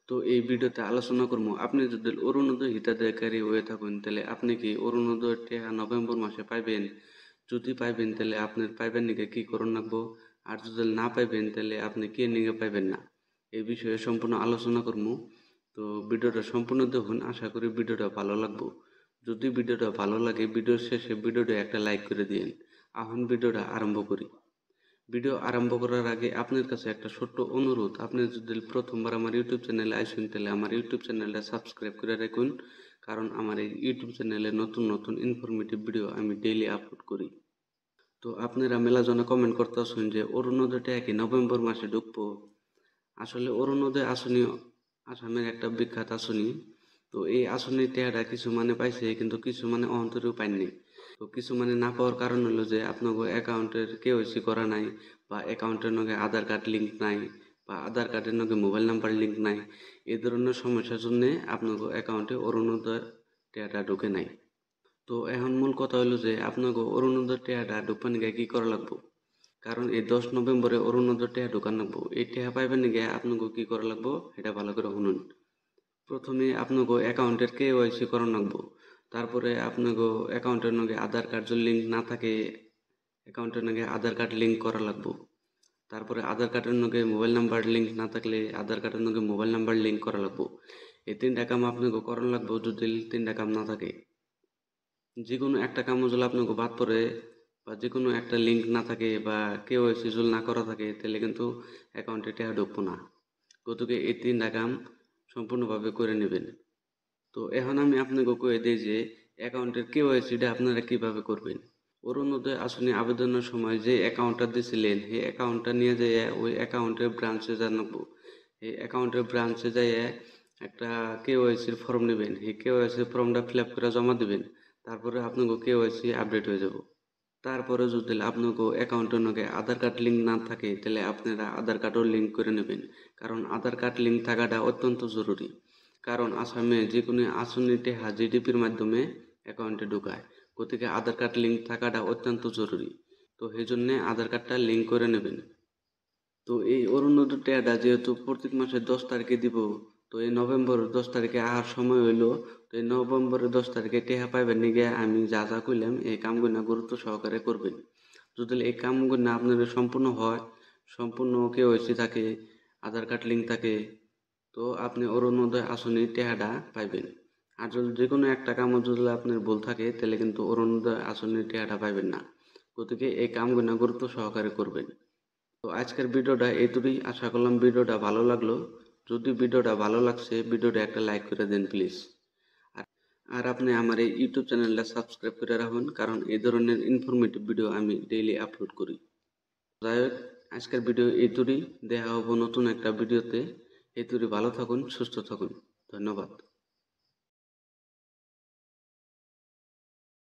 তো এই ভিডিওতে আলোচনা করবো আপনি যদি অরুণোদয় হিতাধিকারী হয়ে থাকেন তাহলে আপনি কি অরুণোদয় টাকা নভেম্বর মাসে পাইবেন। যদি পাইবেন তাহলে আপনার পাইবেন নিকে কি করণ লাগবো, আর যদি না পাইবেন তাহলে আপনি কি নিকে পাইবেন না, এই বিষয়ে সম্পূর্ণ আলোচনা করবো। তো ভিডিওটা সম্পূর্ণ দেখুন, আশা করি ভিডিওটা ভালো লাগবো। যদি ভিডিওটা ভালো লাগে ভিডিওর শেষে ভিডিওটা একটা লাইক করে দিন। এখন ভিডিওটা আরম্ভ করি। ভিডিও আরম্ভ করার আগে আপনার কাছে একটা ছোট্ট অনুরোধ, আপনি যদি প্রথমবার আমার ইউটিউব চ্যানেলে আসেন তাহলে আমার ইউটিউব চ্যানেলটা সাবস্ক্রাইব করে রাখুন, কারণ আমার এই ইউটিউব চ্যানেলে নতুন নতুন ইনফরমেটিভ ভিডিও আমি ডেইলি আপলোড করি। তো আপনারা মেলা জনে কমেন্ট করতেছেন যে অরুণোদয়টা কি নভেম্বর মাসে ঢুকবো। আসলে অরুণোদয় আসনি আসামের একটা বিখ্যাত আসনি। তো এই আসনির টেহাটা কিছু মানে পাইছে কিন্তু কিছু মানে অন্তরেও পায়নি। তো কিছু মানে না পাওয়ার কারণ হলো যে আপনাকে অ্যাকাউন্টের কেওয়াইসি করা নাই, বা অ্যাকাউন্টের নগে আধার কার্ড লিঙ্ক নাই, বা আধার কার্ডের নগে মোবাইল নাম্বার লিঙ্ক নাই। এই ধরনের সমস্যার জন্য আপনাকে অ্যাকাউন্টে অরুণোদয় টেহাটা ঢুকে নাই। তো এখন মূল কথা হলো যে আপনাকে অরুণোদয় টেহাটা ঢুকবার নিগে কি করা লাগবো। কারণ এই 10 নভেম্বরে অরুণোদয় টেহা ঢুকান লাগবো। এই টেহা পাইবেন নিগে আপনাকে কি করা লাগবো এটা ভালো করে শুনুন। প্রথমে আপনাকে অ্যাকাউন্টের কেওয়াইসি করানো লাগবো। তারপরে আপনাকে অ্যাকাউন্টের নগে আধার কার্ড যদি লিঙ্ক না থাকে, অ্যাকাউন্টের নগে আধার কার্ড লিঙ্ক করা লাগবো। তারপরে আধার কার্ডের নগে মোবাইল নাম্বার লিঙ্ক না থাকলে আধার কার্ডের নগে মোবাইল নাম্বার লিঙ্ক করা লাগবো। এই 3টা কাম আপনাকে করানো লাগবো। যদি 3টা কাম না থাকে, যে কোনো একটা কাম যদি আপনাকে বাদ পড়ে, বা যে কোনো একটা লিঙ্ক না থাকে, বা কেওয়াইসি যদি না করা থাকে, তাহলে কিন্তু অ্যাকাউন্টে টাকা ঢুকবো না। গতিকে এই 3টা কাম সম্পূর্ণভাবে করে নেবেন। তো এখন আমি আপনাকে কয়ে দিই যে অ্যাকাউন্টের কেওয়াইসিটা আপনারা কিভাবে করবেন। অরুণোদয় আসনে আবেদনের সময় যে অ্যাকাউন্টটা দিয়েছিলেন সেই অ্যাকাউন্টটা নিয়ে যেয়ে ওই অ্যাকাউন্টের ব্রাঞ্চে জানাবো। এই অ্যাকাউন্টের ব্রাঞ্চে যেয়ে একটা কেওয়াইসির ফর্ম নেবেন, সেই কেওয়াইসি ফর্মটা ফিল আপ করে জমা দেবেন। তারপরে আপনাকে কেওয়াইসি আপডেট হয়ে যাব। তারপরে যদি আপনাকে অ্যাকাউন্টের নগে আধার কার্ড লিঙ্ক না থাকে তাহলে আপনারা আধার কার্ডও লিঙ্ক করে নেবেন, কারণ আধার কার্ড লিঙ্ক থাকাটা অত্যন্ত জরুরি। কারণ আসামে যে কোনো আসনি টেহা জিডিপির মাধ্যমে অ্যাকাউন্টে ঢুকায়। গতিকে আধার কার্ড লিঙ্ক থাকাটা অত্যন্ত জরুরি। তো সেই জন্যে আধার কার্ডটা লিঙ্ক করে নেবেন। তো এই অরুণোদয় টেহাটা যেহেতু প্রত্যেক মাসের 10 তারিখে দিব, তো এই নভেম্বর 10 তারিখে আসার সময় হইলো। তো এই নভেম্বরের 10 তারিখে টেহা পাইবেন নিগে আমি যা যা কইলাম এই কামগুলো গুরুত্ব সহকারে করবেন। যদি এই কামগুলো আপনার সম্পূর্ণ হয়, সম্পূর্ণ কেওয়াইসি থাকে, আধার কার্ড লিঙ্ক থাকে, তো আপনি অরুণোদয় আসনের টেহাটা পাইবেন। আর যদি যে কোনো একটা কামও যদি আপনার ভুল থাকে তাহলে কিন্তু অরুণোদয় আসনের টেহাটা পাইবেন না। গতিকে এই কামগুলো গুরুত্ব সহকারে করবেন। তো আজকের ভিডিওটা এইটুকুই, আশা করলাম ভিডিওটা ভালো লাগলো। যদি ভিডিওটা ভালো লাগছে ভিডিওটা একটা লাইক করে দেন প্লিজ। আর আর আপনি আমার এই ইউটিউব চ্যানেলটা সাবস্ক্রাইব করে রাখুন, কারণ এই ধরনের ইনফরমেটিভ ভিডিও আমি ডেইলি আপলোড করি। যাই হোক, আজকের ভিডিও এইটুকুই, দেখা হবো নতুন একটা ভিডিওতে। এইটুকুই, ভালো থাকুন, সুস্থ থাকুন, ধন্যবাদ।